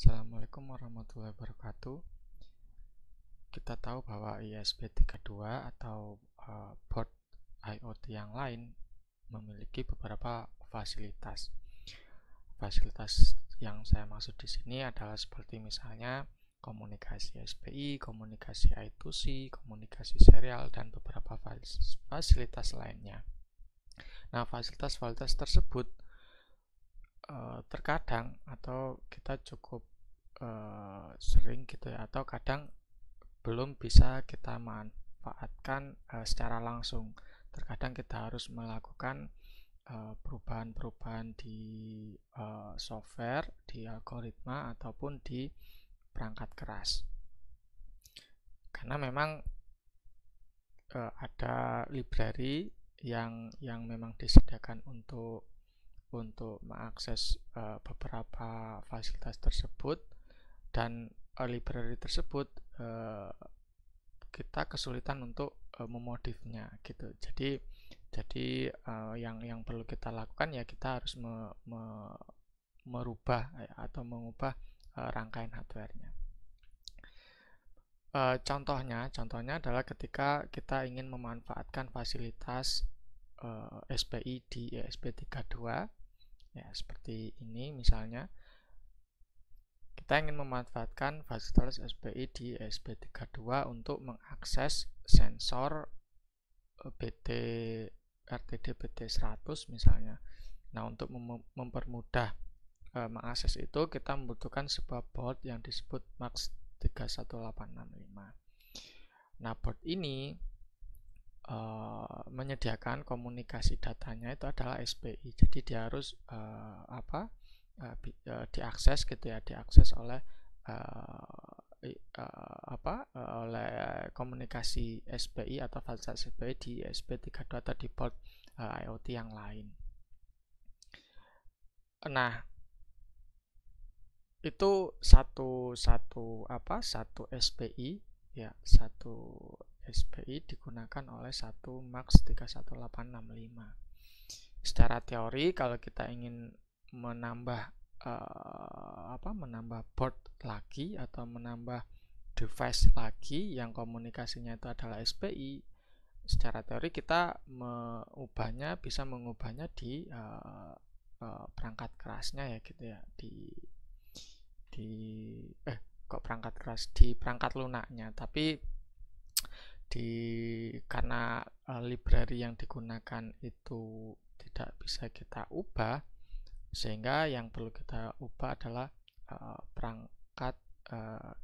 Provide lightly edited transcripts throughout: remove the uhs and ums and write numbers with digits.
Assalamualaikum warahmatullahi wabarakatuh. Kita tahu bahwa ESP32 atau board IoT yang lain memiliki beberapa fasilitas. Fasilitas yang saya maksud di sini adalah seperti misalnya komunikasi SPI, komunikasi I2C, komunikasi serial, dan beberapa fasilitas lainnya. Nah, fasilitas-fasilitas tersebut terkadang atau kita cukup sering gitu ya, atau kadang belum bisa kita manfaatkan secara langsung. Terkadang kita harus melakukan perubahan-perubahan di software, di algoritma, ataupun di perangkat keras. Karena memang ada library yang memang disediakan untuk mengakses beberapa fasilitas tersebut, dan library tersebut kita kesulitan untuk memodifnya gitu. Jadi yang perlu kita lakukan ya kita harus merubah atau mengubah rangkaian hardware-nya. Contohnya adalah ketika kita ingin memanfaatkan fasilitas SPI di ESP32, ya seperti ini misalnya. Kita ingin memanfaatkan fasilitas SPI di ESP32 untuk mengakses sensor BT RTD BT100 misalnya. Nah, untuk mempermudah mengakses itu, kita membutuhkan sebuah board yang disebut MAX31865. Nah, board ini menyediakan komunikasi datanya itu adalah SPI. Jadi dia harus diakses gitu ya, diakses oleh oleh komunikasi SPI atau fasilitas SPI di ESP32 atau di board IoT yang lain. Nah, itu satu SPI ya, satu SPI digunakan oleh satu MAX31865. Secara teori kalau kita ingin menambah board lagi atau menambah device lagi yang komunikasinya itu adalah SPI, secara teori kita bisa mengubahnya di perangkat kerasnya ya gitu ya, perangkat keras di perangkat lunaknya. Tapi karena library yang digunakan itu tidak bisa kita ubah, sehingga yang perlu kita ubah adalah perangkat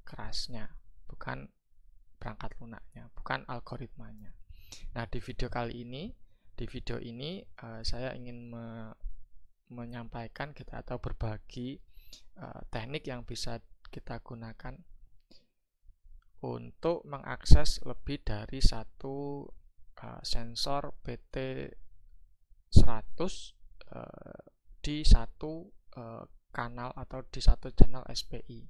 kerasnya, bukan perangkat lunaknya, bukan algoritmanya. Nah, di video ini saya ingin menyampaikan kita atau berbagi teknik yang bisa kita gunakan untuk mengakses lebih dari satu sensor BT100 di satu kanal atau di satu channel SPI.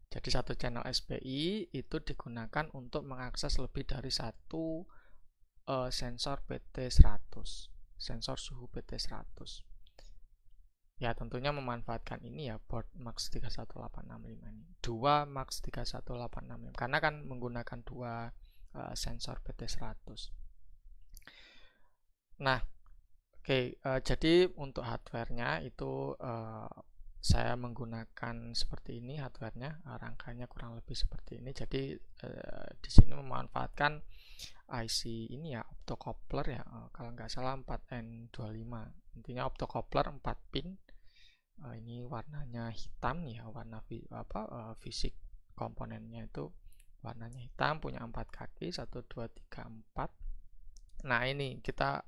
Jadi satu channel SPI itu digunakan untuk mengakses lebih dari satu sensor BT100, sensor suhu BT100. Ya tentunya memanfaatkan ini ya, board MAX31865 ini. Dua MAX31865 karena kan menggunakan dua sensor BT100. Nah, jadi untuk hardware-nya itu saya menggunakan seperti ini hardware-nya, rangkaiannya kurang lebih seperti ini. Jadi di sini memanfaatkan IC ini ya, optocoupler ya, kalau nggak salah 4N25. Intinya optocoupler 4 pin. Ini warnanya hitam ya, warna fisik komponennya itu warnanya hitam, punya 4 kaki, 1, 2, 3, 4. Nah, ini kita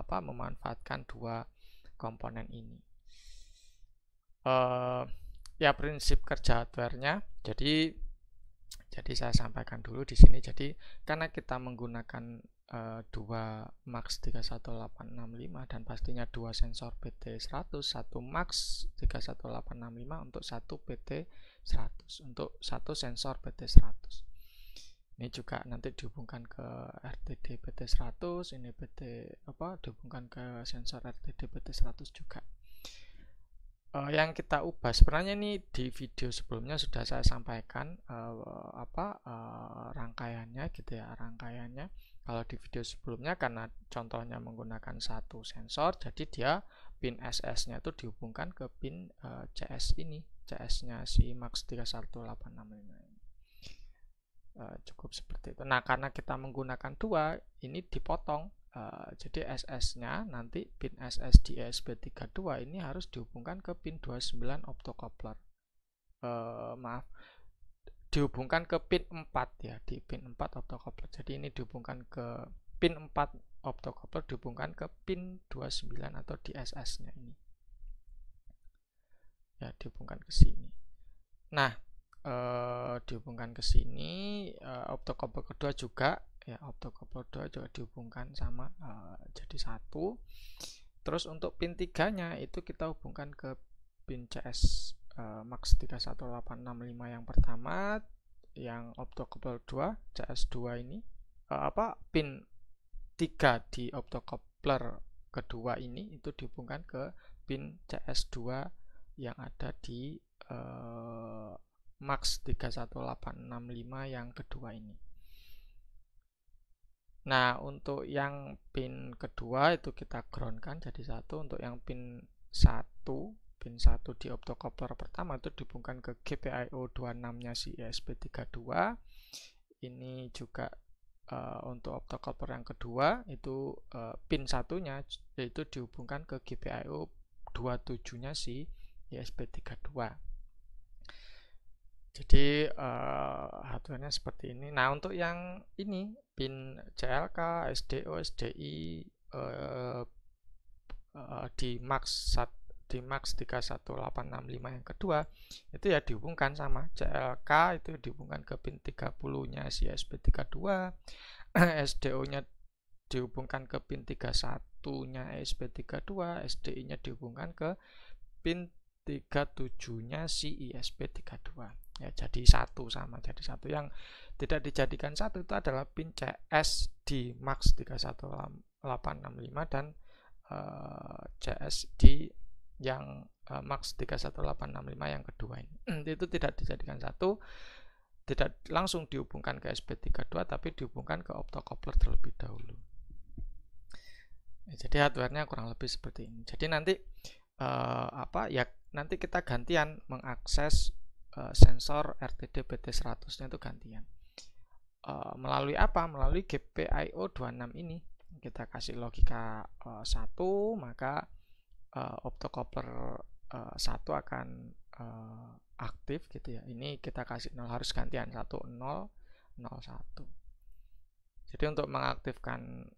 memanfaatkan dua komponen ini. Ya prinsip kerja hardware-nya. Jadi saya sampaikan dulu di sini. Jadi karena kita menggunakan dua MAX31865 dan pastinya dua sensor BT100, satu MAX31865 untuk satu BT100, untuk satu sensor BT100. Ini juga nanti dihubungkan ke RTD BT100, ini dihubungkan ke sensor RTD BT100 juga. yang kita ubah sebenarnya ini di video sebelumnya sudah saya sampaikan rangkaiannya gitu ya, rangkaiannya. Kalau di video sebelumnya karena contohnya menggunakan satu sensor, jadi dia pin SS-nya itu dihubungkan ke pin CS ini, CS-nya si MAX 31865 ini. Cukup seperti itu. Nah, karena kita menggunakan dua, ini dipotong. Jadi SS-nya nanti pin SS di ESP32 ini harus dihubungkan ke pin 29 optocoupler. Maaf, dihubungkan ke pin 4 ya, di pin 4 optocoupler. Jadi ini dihubungkan ke pin 4 optocoupler, dihubungkan ke pin 29 atau di SS-nya ini. Ya, dihubungkan ke sini. Nah, dihubungkan ke sini, optocoupler kedua juga ya, optocoupler kedua juga dihubungkan sama jadi satu. Terus untuk pin 3 nya itu kita hubungkan ke pin CS MAX 31865 yang pertama, yang optocoupler 2 CS2 ini pin 3 di optocoupler kedua ini itu dihubungkan ke pin CS2 yang ada di MAX 31865 yang kedua ini. Nah, untuk yang pin kedua itu kita groundkan jadi satu. Untuk yang pin 1 di optocoupler pertama itu dihubungkan ke GPIO 26 nya si ESP32. Ini juga untuk optocoupler yang kedua itu pin satunya yaitu dihubungkan ke GPIO 27 nya si ESP32. Jadi hardware-nya seperti ini. Nah, untuk yang ini pin CLK, SDO, SDI di MAX 31865 yang kedua itu ya dihubungkan sama CLK, itu dihubungkan ke pin 30-nya si ESP32, SDO-nya dihubungkan ke pin 31-nya ESP32, SDI-nya dihubungkan ke pin 37-nya si ESP32. Ya, jadi satu sama. Jadi satu. Yang tidak dijadikan satu itu adalah pin CS di MAX 31865 dan CS di yang MAX 31865 yang kedua ini. Itu tidak dijadikan satu, tidak langsung dihubungkan ke ESP32 tapi dihubungkan ke optocoupler terlebih dahulu. Jadi hardware-nya kurang lebih seperti ini. Jadi nanti nanti kita gantian mengakses sensor RTD BT100 nya itu gantian melalui apa? Melalui GPIO 26 ini. Kita kasih logika 1, maka optocoupler 1 akan aktif gitu ya. Ini kita kasih 0, harus gantian 1 0 0 1. Jadi untuk mengaktifkan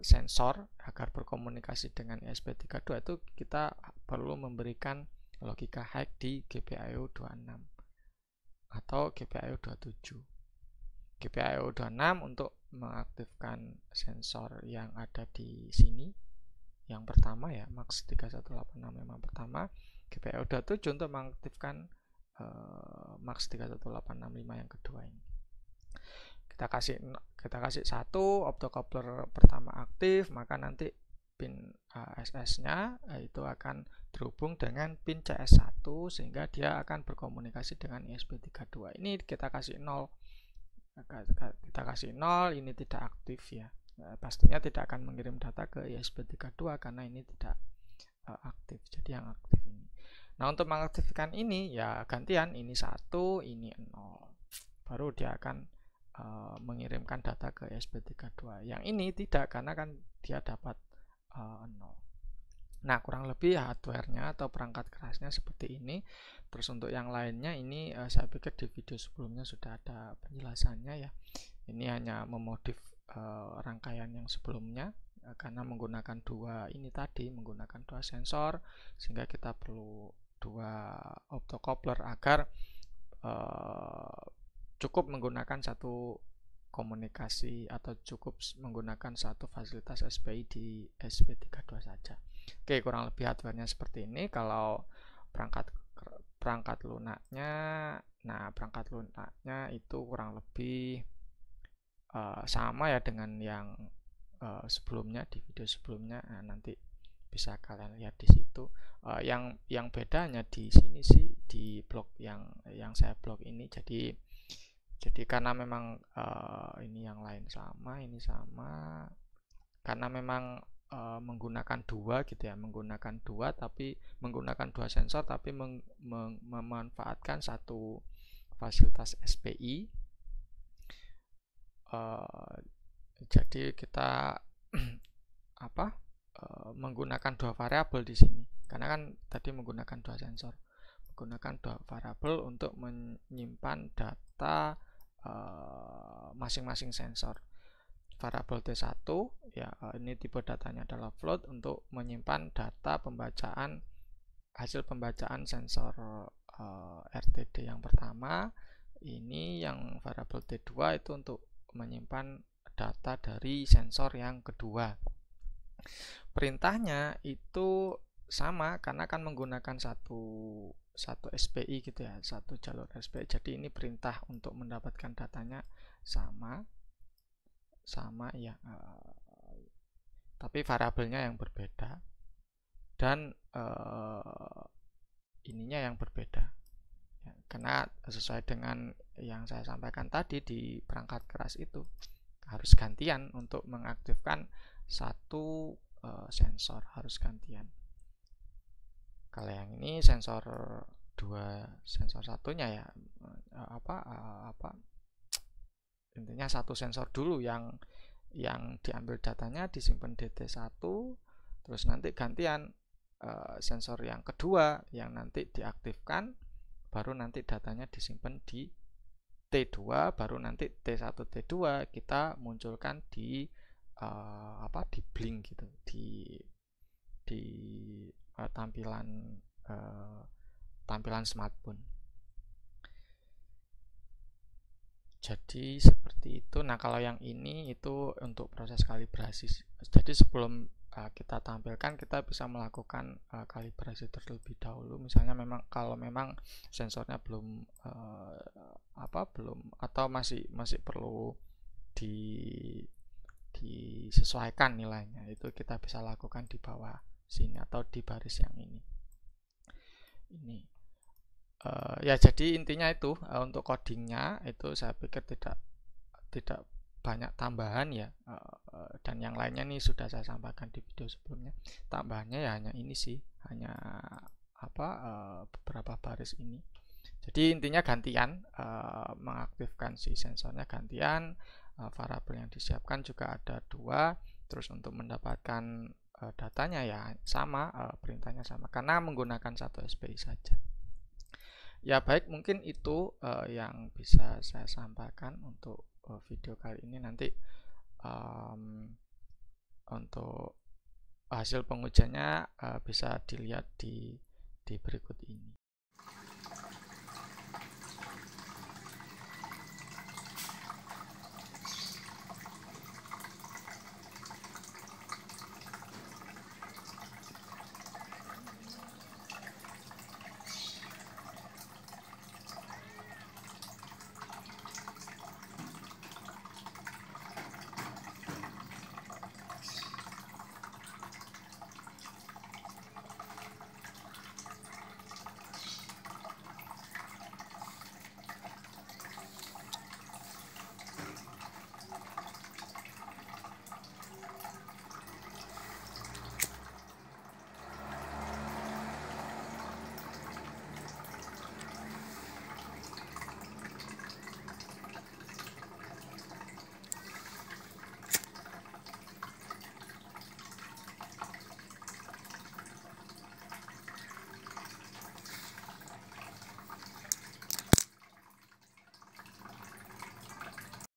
sensor agar berkomunikasi dengan ESP32 itu kita perlu memberikan logika high di GPIO 26 atau GPIO 27. GPIO 26 untuk mengaktifkan sensor yang ada di sini, yang pertama ya, MAX 31865 pertama. GPIO 27 untuk mengaktifkan MAX 31865 yang kedua ini. Kita kasih satu, optocoupler pertama aktif, maka nanti pin SS-nya itu akan terhubung dengan pin CS1 sehingga dia akan berkomunikasi dengan ESP32. Ini kita kasih 0. Kita kasih 0, ini tidak aktif ya. Pastinya tidak akan mengirim data ke ESP32 karena ini tidak aktif. Jadi yang aktif ini. Nah, untuk mengaktifkan ini ya gantian, ini 1, ini 0. Baru dia akan mengirimkan data ke ESP32. Yang ini tidak, karena kan dia dapat 0. Nah, kurang lebih hardware-nya atau perangkat kerasnya seperti ini. Terus untuk yang lainnya ini saya pikir di video sebelumnya sudah ada penjelasannya ya. Ini hanya memodif rangkaian yang sebelumnya karena menggunakan menggunakan dua sensor, sehingga kita perlu dua optocoupler agar cukup menggunakan satu komunikasi atau cukup menggunakan satu fasilitas SPI di ESP32 saja. Oke, kurang lebih hardware-nya seperti ini. Kalau perangkat lunaknya, itu kurang lebih sama ya dengan yang sebelumnya, di video sebelumnya. Nah, nanti bisa kalian lihat di situ. Yang bedanya di sini sih di blog yang saya blog ini. Jadi karena memang ini yang lain sama, ini sama, karena memang menggunakan dua gitu ya, menggunakan dua sensor tapi memanfaatkan satu fasilitas SPI. Jadi kita menggunakan dua variabel di sini, karena kan tadi menggunakan dua sensor, menggunakan dua variabel untuk menyimpan data masing-masing sensor. Variabel T1 ya, ini tipe datanya adalah float untuk menyimpan data hasil pembacaan sensor RTD yang pertama. Ini yang variabel T2 itu untuk menyimpan data dari sensor yang kedua. Perintahnya itu sama karena kan menggunakan satu SPI gitu ya, satu jalur SPI. Jadi ini perintah untuk mendapatkan datanya sama ya, tapi variabelnya yang berbeda dan ininya yang berbeda ya, karena sesuai dengan yang saya sampaikan tadi, di perangkat keras itu harus gantian untuk mengaktifkan satu sensor, harus gantian. Kalau yang ini sensor satunya ya, intinya satu sensor dulu yang diambil datanya, disimpan DT1, terus nanti gantian sensor yang kedua yang nanti diaktifkan, baru nanti datanya disimpan di T2, baru nanti T1 T2 kita munculkan di di blink gitu, di tampilan smartphone. Jadi seperti itu. Nah, kalau yang ini itu untuk proses kalibrasi. Jadi sebelum kita tampilkan, kita bisa melakukan kalibrasi terlebih dahulu. Misalnya kalau memang sensornya belum atau masih perlu disesuaikan nilainya, itu kita bisa lakukan di bawah sini atau di baris yang ini. Ya, jadi intinya itu untuk codingnya itu saya pikir tidak banyak tambahan ya, dan yang lainnya nih sudah saya sampaikan di video sebelumnya. Tambahannya ya hanya ini sih, hanya beberapa baris ini. Jadi intinya gantian, mengaktifkan si sensornya gantian, variabel yang disiapkan juga ada dua, terus untuk mendapatkan datanya ya sama, perintahnya sama karena menggunakan satu SPI saja. Ya baik, mungkin itu yang bisa saya sampaikan untuk video kali ini. Nanti untuk hasil pengujiannya bisa dilihat di berikut